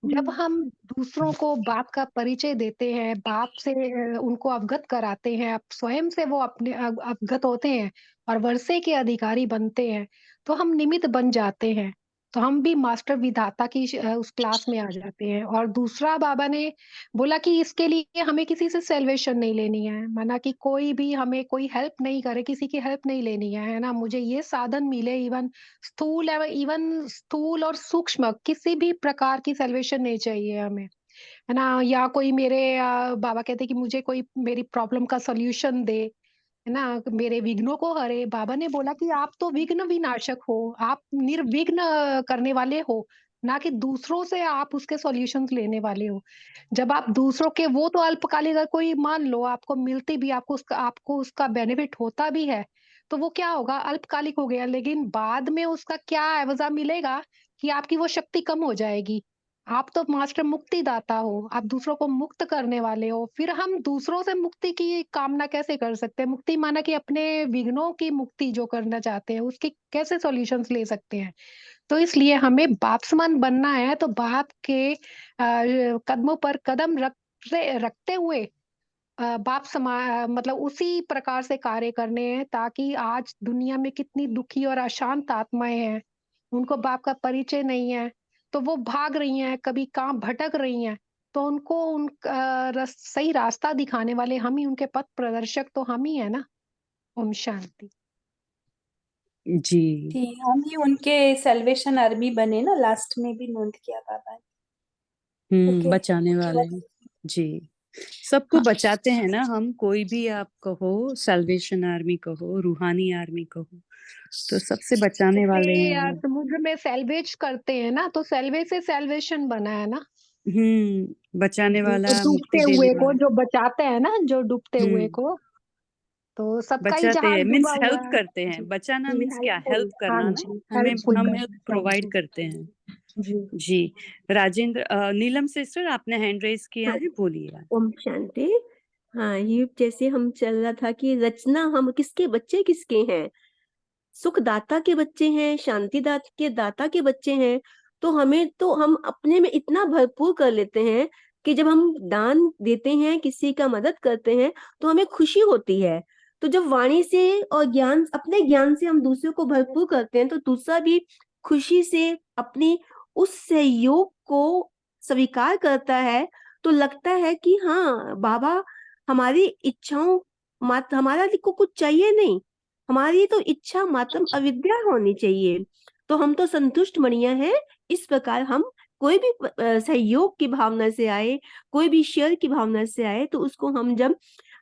जब हम दूसरों को बाप का परिचय देते हैं, बाप से उनको अवगत कराते हैं, अब स्वयं से वो अपने अवगत होते हैं और वर्षे के अधिकारी बनते हैं, तो हम निमित्त बन जाते हैं। तो हम भी मास्टर विधाता की उस क्लास में आ जाते हैं। और दूसरा बाबा ने बोला कि इसके लिए हमें किसी से सेल्वेशन नहीं लेनी है, माना कि कोई भी हमें कोई हेल्प नहीं करे, किसी की हेल्प नहीं लेनी है ना। मुझे ये साधन मिले, इवन स्थूल और सूक्ष्म किसी भी प्रकार की सेल्वेशन नहीं चाहिए हमें, है ना। या कोई मेरे बाबा कहते कि मुझे कोई मेरी प्रॉब्लम का सॉल्यूशन दे, है ना, मेरे विघ्नों को हरे। बाबा ने बोला कि आप तो विघ्न विनाशक हो, आप निर्विघ्न करने वाले हो, ना कि दूसरों से आप उसके सॉल्यूशंस लेने वाले हो। जब आप दूसरों के, वो तो अल्पकालिक, अगर कोई मान लो आपको मिलती भी, आपको उसका बेनिफिट होता भी है, तो वो क्या होगा, अल्पकालिक हो गया। लेकिन बाद में उसका क्या एवज़ा मिलेगा कि आपकी वो शक्ति कम हो जाएगी। आप तो मास्टर मुक्तिदाता हो, आप दूसरों को मुक्त करने वाले हो। फिर हम दूसरों से मुक्ति की कामना कैसे कर सकते हैं? मुक्ति माना कि अपने विघ्नों की मुक्ति जो करना चाहते हैं, उसके कैसे सॉल्यूशंस ले सकते हैं? तो इसलिए हमें बाप समान बनना है, तो बाप के कदमों पर कदम रखते हुए बाप मतलब उसी प्रकार से कार्य करने हैं, ताकि आज दुनिया में कितनी दुखी और अशांत आत्माएं हैं, उनको बाप का परिचय नहीं है, तो वो भाग रही हैं, कभी कहाँ भटक रही हैं। तो उनको सही रास्ता दिखाने वाले हम ही, उनके पथ प्रदर्शक तो हम ही है ना। ओम शांति। जी जी, हम ही उनके सेल्वेशन आर्मी बने ना, लास्ट में भी नोट किया बाबा ने। ओके, बचाने उनकी वाले। वजह से। जी, सबको हाँ, बचाते हैं ना हम, कोई भी आप कहो, सल्वेशन आर्मी कहो, रूहानी आर्मी कहो, तो सबसे बचाने वाले हैं जैसे वो। समुद्र में सैल्वेज करते हैं ना, तो सैल्वेज से सैल्वेशन बना है ना। बचाने जो वाला, डूबते मुक्ति देने हुए को वाला। जो बचाते हैं ना, जो डूबते हुए हम्म को, तो सबका ही बचाते जहाज हैं मीन्स डूबा हुआ हेल्प है। करते जी हैं, बचाना जी, मीन्स क्या, हेल्पफुल, हेल्प हाँ करना ना, जी, हमें हेल्पफुल हम हेल्प करना, हाँ प्रोवाइड जी करते हैं। जी। जी, राजेंद्र, नीलम सिस्टर आपने हैंड रेज किया हाँ, है, बोलिए आप। ओम शांति। हाँ, ये जैसे हम चल रहा था कि रचना, हम किसके बच्चे किसके हैं? सुखदाता के बच्चे हैं, शांति के दाता के बच्चे हैं। तो हमें, तो हम अपने में इतना भरपूर कर लेते हैं कि जब हम दान देते हैं, किसी का मदद करते हैं, तो हमें खुशी होती है। तो जब वाणी से और ज्ञान, अपने ज्ञान से हम दूसरों को भरपूर करते हैं, तो दूसरा भी खुशी से अपनी उस सहयोग को स्वीकार करता है। तो लगता है कि हाँ बाबा, हमारी इच्छाओं मात्र, हमारा को कुछ चाहिए नहीं, हमारी तो इच्छा मात्र अविद्या होनी चाहिए। तो हम तो संतुष्ट मणिया हैं। इस प्रकार हम कोई भी सहयोग की भावना से आए, कोई भी शेयर की भावना से आए, तो उसको हम जब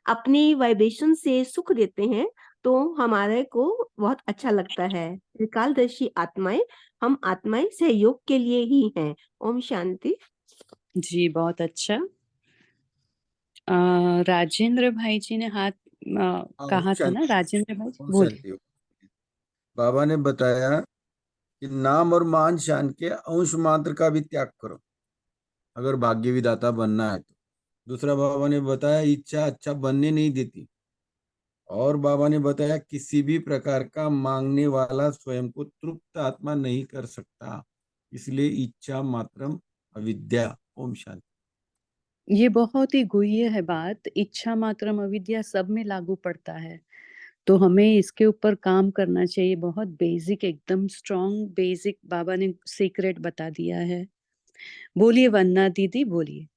अपनी वाइब्रेशन से सुख देते हैं, तो हमारे को बहुत अच्छा लगता है। त्रिकालदर्शी आत्माएं, हम आत्माएं सहयोग के लिए ही हैं। ओम शांति। जी, बहुत अच्छा। राजेंद्र भाई जी ने हाथ ओम कहा था ना शांति। राजेंद्र भाई, ओम बोलिए। शांति। बाबा ने बताया कि नाम और मान शान के अंश मात्र का भी त्याग करो अगर भाग्य विधाता बनना है तो। दूसरा बाबा ने बताया इच्छा अच्छा बनने नहीं देती। और बाबा ने बताया किसी भी प्रकार का मांगने वाला स्वयं को तृप्त आत्मा नहीं कर सकता, इसलिए इच्छा मात्रम अविद्या। ओम शांति। ये बहुत ही गुह्य है बात, इच्छा मात्रम अविद्या सब में लागू पड़ता है, तो हमें इसके ऊपर काम करना चाहिए। बहुत बेसिक, एकदम स्ट्रॉन्ग बेसिक बाबा ने सीक्रेट बता दिया है। बोलिए वन्ना दीदी, बोलिए।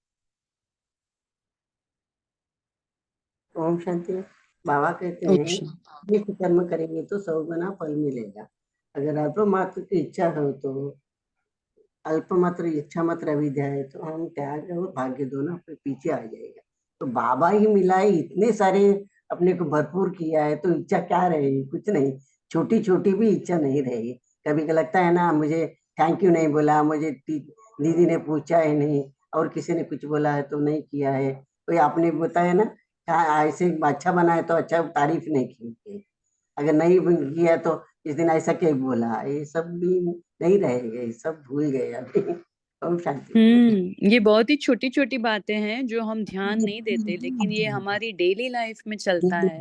ओम शांति। बाबा कहते ओम हैं शांति। नित्य कर्म करेंगे तो 100 गुना फल मिलेगा। अगर अल्प मात्र की इच्छा हो तो अल्प मात्र इच्छा मात्र अविद्या है तो हम त्याग और भाग्य दोनों अपने पीछे आ जाएगा। तो बाबा ही मिलाए, इतने सारे अपने को भरपूर किया है, तो इच्छा क्या रहेगी? कुछ नहीं, छोटी छोटी भी इच्छा नहीं रहेगी। कभी का लगता है ना, मुझे थैंक यू नहीं बोला, मुझे दीदी ने पूछा है नहीं, और किसी ने कुछ बोला है तो नहीं किया है, कोई आपने बताया ना ऐसे अच्छा बना है तो अच्छा तारीफ नहीं की, अगर नहीं किया तो इस दिन ऐसा क्या बोला, ये सब भी नहीं रहेगा, ये सब भूल गए अभी। ओम शांति। ये बहुत ही छोटी छोटी बातें हैं जो हम ध्यान नहीं देते, लेकिन ये हमारी डेली लाइफ में चलता है,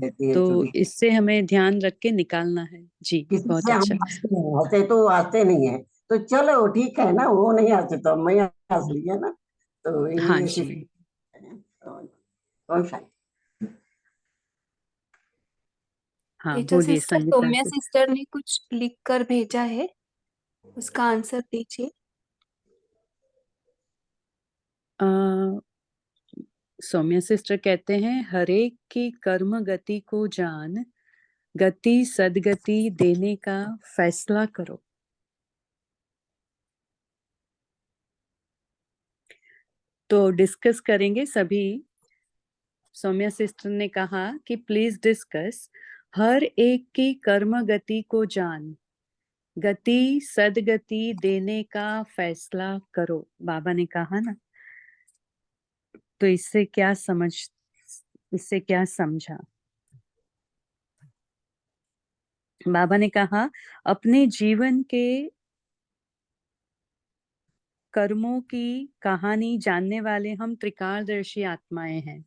रहती है तो छोटी। इससे हमें ध्यान रख के निकालना है। जी किसी बहुत से हम अच्छा। हंसते हैं, हंसे तो हंसते नहीं है, तो चलो ठीक है ना, वो नहीं हंसे तो मैं हंस लिया ना, तो हाँ ये जी, ओम शांति। हाँ तेजा बोलिए सिस्टर, संगीता सौम्या से। सिस्टर ने कुछ लिख कर भेजा है, उसका आंसर दीजिए। सौम्या सिस्टर कहते हैं हरेक की कर्म गति को जान, गति सदगति देने का फैसला करो। तो डिस्कस करेंगे सभी। सौम्या सिस्टर ने कहा कि प्लीज डिस्कस, हर एक की कर्म गति को जान, गति सदगति देने का फैसला करो, बाबा ने कहा ना। तो इससे क्या समझा? बाबा ने कहा अपने जीवन के कर्मों की कहानी जानने वाले हम त्रिकालदर्शी आत्माएं हैं।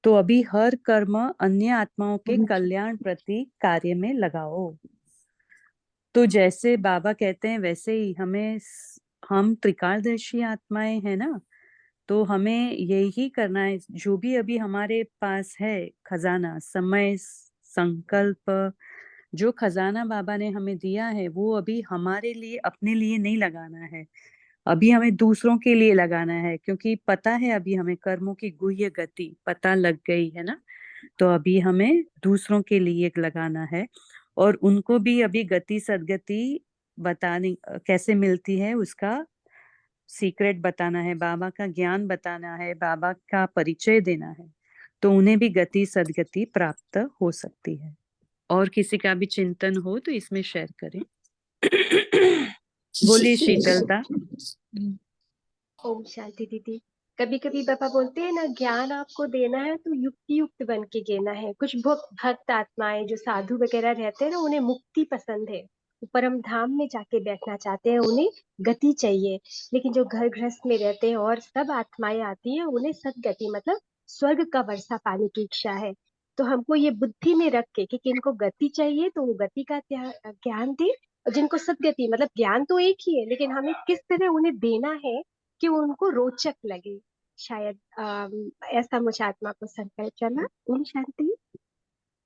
तो अभी हर कर्म अन्य आत्माओं के कल्याण प्रति कार्य में लगाओ। तो जैसे बाबा कहते हैं वैसे ही हम त्रिकालदर्शी आत्माएं हैं ना, तो हमें यही करना है। जो भी अभी हमारे पास है खजाना, समय, संकल्प, जो खजाना बाबा ने हमें दिया है वो अभी हमारे लिए, अपने लिए नहीं लगाना है, अभी हमें दूसरों के लिए लगाना है। क्योंकि पता है अभी हमें कर्मों की गुह्य गति पता लग गई है ना, तो अभी हमें दूसरों के लिए लगाना है, और उनको भी अभी गति सदगति बताने कैसे मिलती है उसका सीक्रेट बताना है, बाबा का ज्ञान बताना है, बाबा का परिचय देना है, तो उन्हें भी गति सदगति प्राप्त हो सकती है। और किसी का भी चिंतन हो तो इसमें शेयर करें। बोलिए शीतलता। ओम शांति दीदी। कभी कभी पापा बोलते हैं ना, ज्ञान आपको देना है तो युक्ति युक्त बन के देना है। कुछ भक्त आत्माएं जो साधु वगैरह रहते हैं ना, उन्हें मुक्ति पसंद है, वो परम धाम में जाके बैठना चाहते हैं, उन्हें गति चाहिए। लेकिन जो घर गृहस्थ में रहते हैं और सब आत्माएं आती हैं, उन्हें सदगति मतलब स्वर्ग का वर्षा पाने की इच्छा है। तो हमको ये बुद्धि में रख के कि किनको गति चाहिए तो वो गति का ज्ञान दे, और जिनको सदगति मतलब ज्ञान तो एक ही है, लेकिन हमें किस तरह उन्हें देना है कि वो उनको रोचक लगे। शायद ऐसा मुझे आत्मा को संकल्प चला। ओम शांति।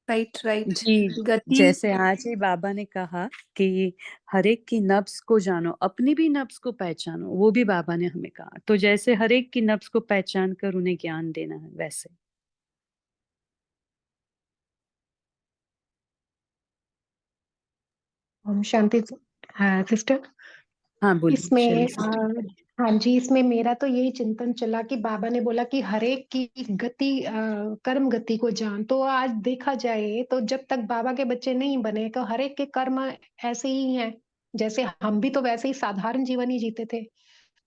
Right right. जी, गति जैसे आज ही बाबा ने कहा कि हरेक की नब्ज को जानो, अपनी भी नब्ज को पहचानो, वो भी बाबा ने हमें कहा। तो जैसे हरेक की नब्ज को पहचान कर उन्हें ज्ञान देना है, वैसे। ओम शांति सिस्टर। हाँ बोलिए इसमें शैली सिस्टर। हाँ जी, इसमें मेरा तो यही चिंतन चला कि बाबा ने बोला कि हरेक की गति कर्म गति को जान। तो आज देखा जाए तो जब तक बाबा के बच्चे नहीं बने तो हरेक के कर्म ऐसे ही हैं, जैसे हम भी तो वैसे ही साधारण जीवन ही जीते थे।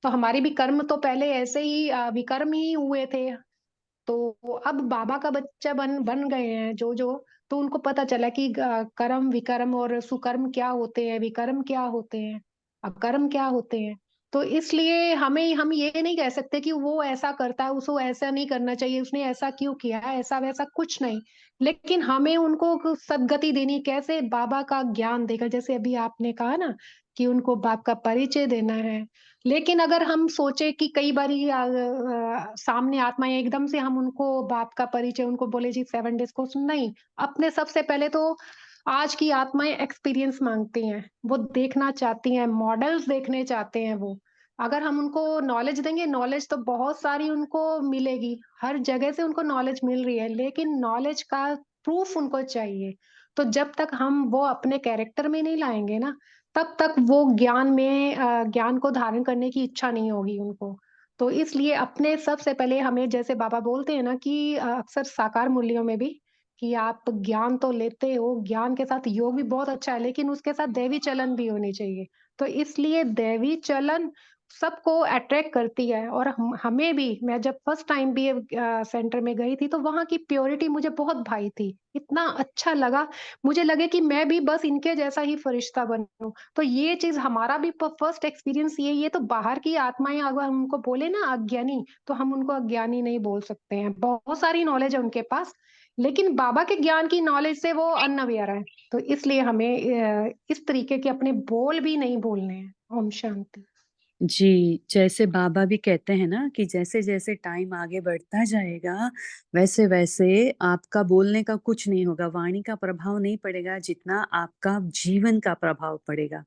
तो हमारे भी कर्म तो पहले ऐसे ही विकर्म ही हुए थे। तो अब बाबा का बच्चा बन बन गए हैं जो तो उनको पता चला कि कर्म विकर्म और सुकर्म क्या होते हैं, विकर्म क्या होते हैं, अकर्म क्या होते हैं। तो इसलिए हम ये नहीं कह सकते कि वो ऐसा करता है, उसको ऐसा नहीं करना चाहिए, उसने ऐसा क्यों किया, ऐसा वैसा कुछ नहीं। लेकिन हमें उनको सद्गति देनी, कैसे बाबा का ज्ञान देकर, जैसे अभी आपने कहा ना कि उनको बाप का परिचय देना है। लेकिन अगर हम सोचे कि कई बारी सामने आत्माएं एकदम से हम उनको बाप का परिचय उनको बोले जी 7 डेज कोर्स नहीं, अपने सबसे पहले तो आज की आत्माएं एक्सपीरियंस मांगती हैं, वो देखना चाहती हैं, मॉडल्स देखने चाहते हैं वो। अगर हम उनको नॉलेज देंगे, नॉलेज तो बहुत सारी उनको मिलेगी, हर जगह से उनको नॉलेज मिल रही है, लेकिन नॉलेज का प्रूफ उनको चाहिए। तो जब तक हम वो अपने कैरेक्टर में नहीं लाएंगे ना, तब तक वो ज्ञान को धारण करने की इच्छा नहीं होगी उनको। तो इसलिए अपने सबसे पहले हमें, जैसे बाबा बोलते हैं ना कि अक्सर साकार मूल्यों में भी, कि आप ज्ञान तो लेते हो, ज्ञान के साथ योग भी बहुत अच्छा है, लेकिन उसके साथ दैवी चलन भी होनी चाहिए। तो इसलिए दैवी चलन सबको अट्रैक्ट करती है। और हमें भी, मैं जब फर्स्ट टाइम भी सेंटर में गई थी, तो वहाँ की प्योरिटी मुझे बहुत भाई थी, इतना अच्छा लगा। मुझे लगे कि मैं भी बस इनके जैसा ही फरिश्ता बनूं। तो ये चीज हमारा भी फर्स्ट एक्सपीरियंस ये तो बाहर की आत्माएं अगर हम उनको बोले ना अज्ञानी, तो हम उनको अज्ञानी नहीं बोल सकते हैं, बहुत सारी नॉलेज है उनके पास, लेकिन बाबा के ज्ञान की नॉलेज से वो अनअवेयर है। तो इसलिए हमें इस तरीके के अपने बोल भी नहीं बोलने हैं। ओम शांति। जी, जैसे बाबा भी कहते हैं ना कि जैसे-जैसे टाइम आगे बढ़ता जाएगा, वैसे-वैसे आपका बोलने का कुछ नहीं होगा, वाणी का प्रभाव नहीं पड़ेगा, जितना आपका जीवन का प्रभाव पड़ेगा।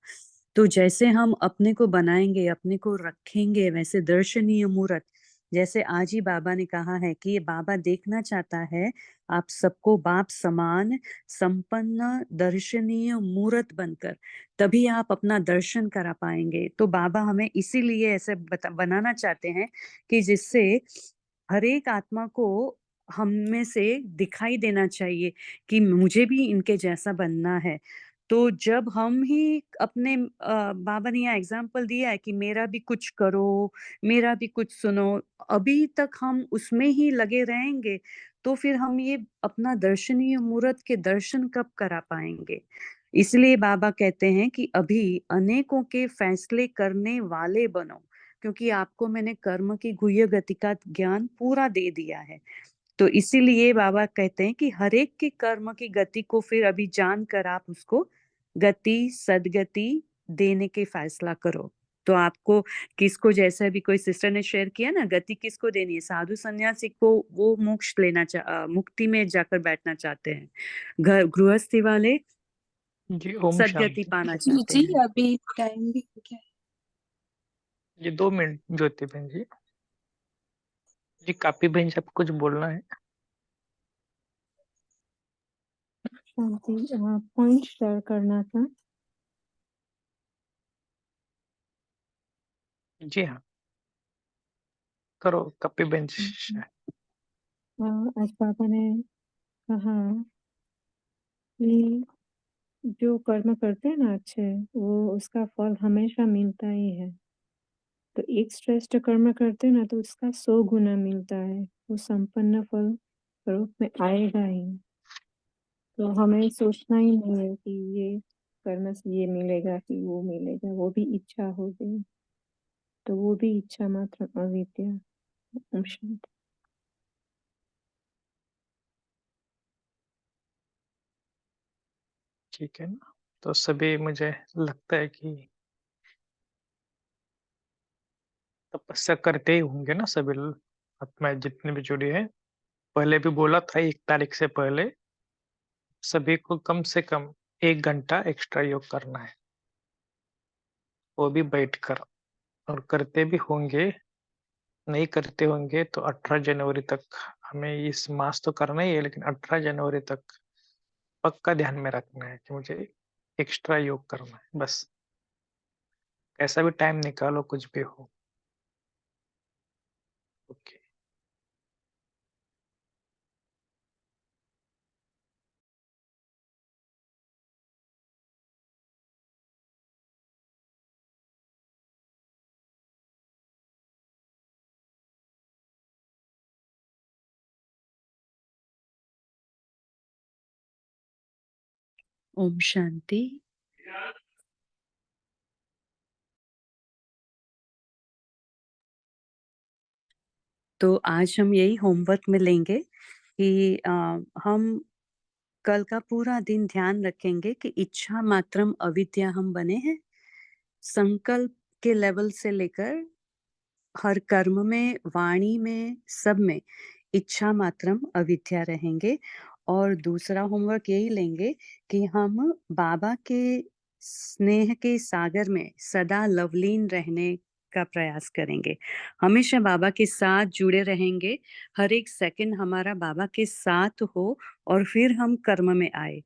तो जैसे हम अपने को बनाएँगे, अपने को रखेंगे, वैसे दर्शनीय मूरत, जैसे आज ही बाबा ने कहा है कि ये बाबा देखना चाहता है, आप सबको बाप समान, संपन्न, दर्शनीय मूरत बनकर। तभी आप अपना दर्शन करा पाएँगे। तो बाबा हमें इसीलिए ऐसे बनाना चाहते हैं कि जिससे हर एक आत्मा को हम में से दिखाई देना चाहिए कि मुझे भी इनके जैसा बनना है। तो जब हम ही अपने बाबा ने यहाँ एग्ज़ाम्पल दिया है कि मेरा भी कुछ करो, मेरा भी कुछ सुनो, अभी तक हम उसमें ही लगे रहेंगे, तो फिर हम ये अपना दर्शनीय मूरत के दर्शन कब करा पाएँगे? इसलिए बाबा कहते हैं कि अभी अनेकों के फैसले करने वाले बनो, क्योंकि आपको मैंने कर्म की गुह्य गति का ज्ञान पूरा दे दिया है। तो इसीलिए बाबा कहते हैं कि हर एक के कर्म की गति को फिर अभी जानकर आप उसको गति, सद्गति देने के फैसला करो। तो आपको किसको, जैसे अभी कोई सिस्टर ने शेयर किया ना, गति किसको देनी है? साधु सन्यासी को वो मोक्ष मुक्ति में जाकर बैठना चाहते हैं। गृहस्थी वाले जी ओम सद्गति शांति। पाना चाहते जी हैं। अभी टाइम भी हो गया है। जी 2 मिनट ज्योति बहन जी। जी कापी बहन जी आपको कुछ बोलना है? शांति पॉइंट शेयर करना था। जी हाँ, करो कापी बहन जी share। आज पापा ने कहा कि जो कर्म करते हैं ना अच्छे, वो उसका फल हमेशा मिलता ही है। तो एक श्रेष्ठ कर्म करते हैं ना, तो उसका 100 गुना मिलता है, वो संपन्न फल स्वरूप में आएगा ही। तो हमें सोचना ही नहीं है कि ये कर्म से ये मिलेगा कि वो मिलेगा, वो भी इच्छा हो गई, तो वो भी इच्छा मात्र अविद्या। ओम शांति। ठीक है ना, तो सभी मुझे लगता है कि तपस्या करते ही होंगे ना सभी आत्माएं जितनी भी जुड़ी है। पहले भी बोला था 1 तारीख से पहले सभी को कम से कम 1 घंटा एक्स्ट्रा योग करना है, वो भी बैठकर। और करते भी होंगे, नहीं करते होंगे तो 18 जनवरी तक हमें इस मास तो करना ही है, लेकिन 18 जनवरी तक पक्का ध्यान में रखना है कि मुझे एक्स्ट्रा योग करना है बस। कैसा भी टाइम निकालो, कुछ भी हो। ओके। ओम शांति। तो आज हम यही होमवर्क में लेंगे कि हम कल का पूरा दिन ध्यान रखेंगे कि इच्छा मात्रम अविद्या हम बने हैं। संकल्प के लेवल से लेकर हर कर्म में, वाणी में, सब में इच्छा मात्रम अविद्या रहेंगे। और दूसरा होमवर्क यही लेंगे कि हम बाबा के स्नेह के सागर में सदा लवलीन रहने का प्रयास करेंगे। हमेशा बाबा के साथ जुड़े रहेंगे। हर एक सेकंड हमारा बाबा के साथ हो और फिर हम कर्म में आए।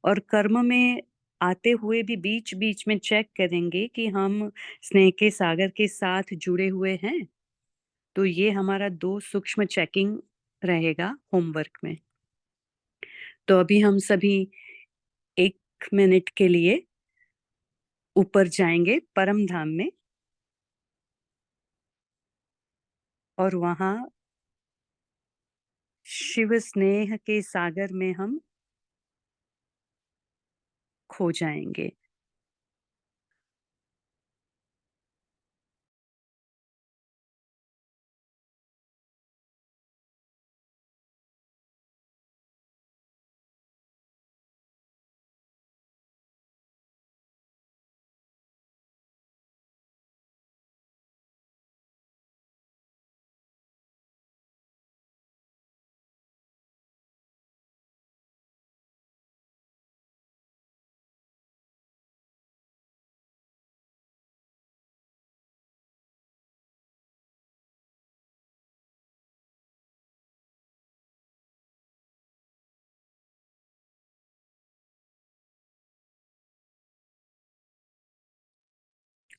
और कर्म में आते हुए भी बीच बीच में चेक करेंगे कि हम स्नेह के सागर के साथ जुड़े हुए हैं। तो ये हमारा 2 सूक्ष्म चेकिंग रहेगा होमवर्क में। तो अभी हम सभी 1 मिनट के लिए ऊपर जाएंगे परम धाम में और वहां शिव स्नेह के सागर में हम खो जाएंगे।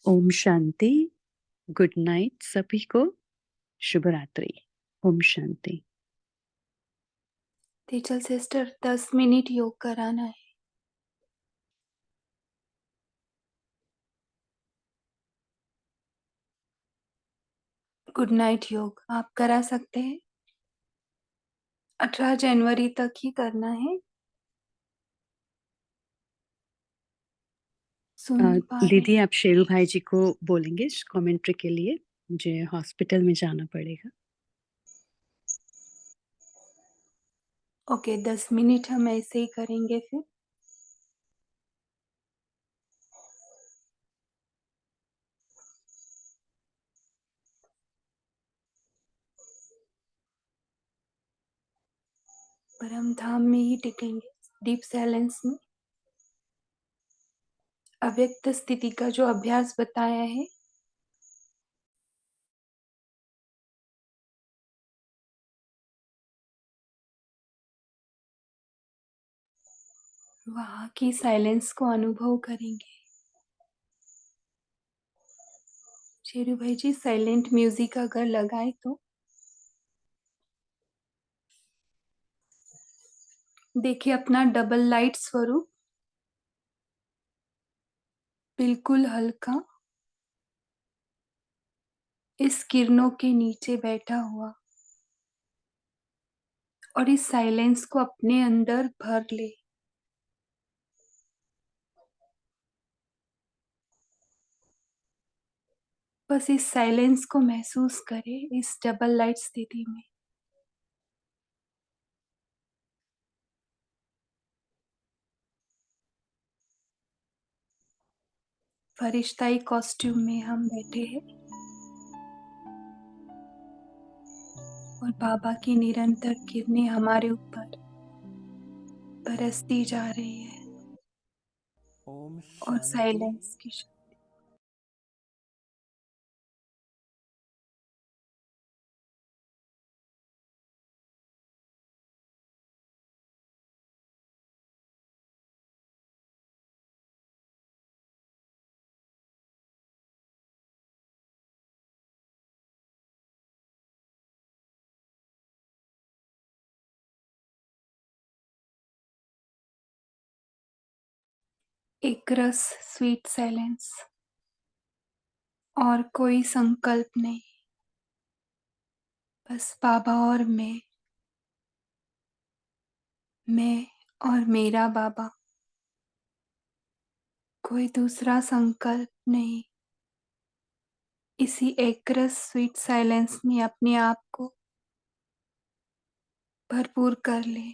ओम शांति। गुड नाइट सभी को। शुभ रात्रि। ओम शांति। तेजल सिस्टर 10 मिनट योग कराना है। गुड नाइट योग आप करा सकते हैं। 18 जनवरी तक ही करना है। सुन पा रहे दीदी हैं। आप शेरू भाई जी को बोलेंगे कमेंट्री के लिए। मुझे हॉस्पिटल में जाना पड़ेगा। ओके 10 मिनट हम ऐसे ही करेंगे फिर। परम धाम में ही टिकेंगे डीप साइलेंस में। अव्यक्त स्थिति का जो अभ्यास बताया है वहां की साइलेंस को अनुभव करेंगे। शेरू भाई जी साइलेंट म्यूजिक अगर लगाए तो देखिए अपना डबल लाइट स्वरूप बिल्कुल हल्का इस किरणों के नीचे बैठा हुआ और इस साइलेंस को अपने अंदर भर ले। बस इस साइलेंस को महसूस करें इस डबल लाइट स्थिति में। फरिश्ताई कॉस्ट्यूम में हम बैठे हैं और बाबा की निरंतर किरणें हमारे ऊपर बरसती जा रही है ओम और शांति। साइलेंस की एक रस स्वीट साइलेंस और कोई संकल्प नहीं। बस बाबा और मैं और मेरा बाबा। कोई दूसरा संकल्प नहीं। इसी एकरस स्वीट साइलेंस में अपने आप को भरपूर कर ले।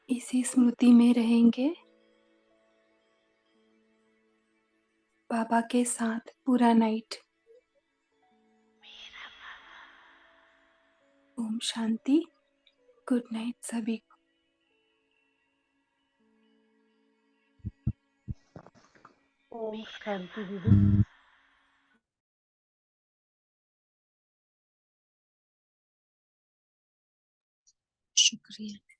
इसी स्मृति में रहेंगे, बाबा के साथ पूरा night. Om Shanti. Good night सभी को। ओम शांति दीदी। शुक्रिया।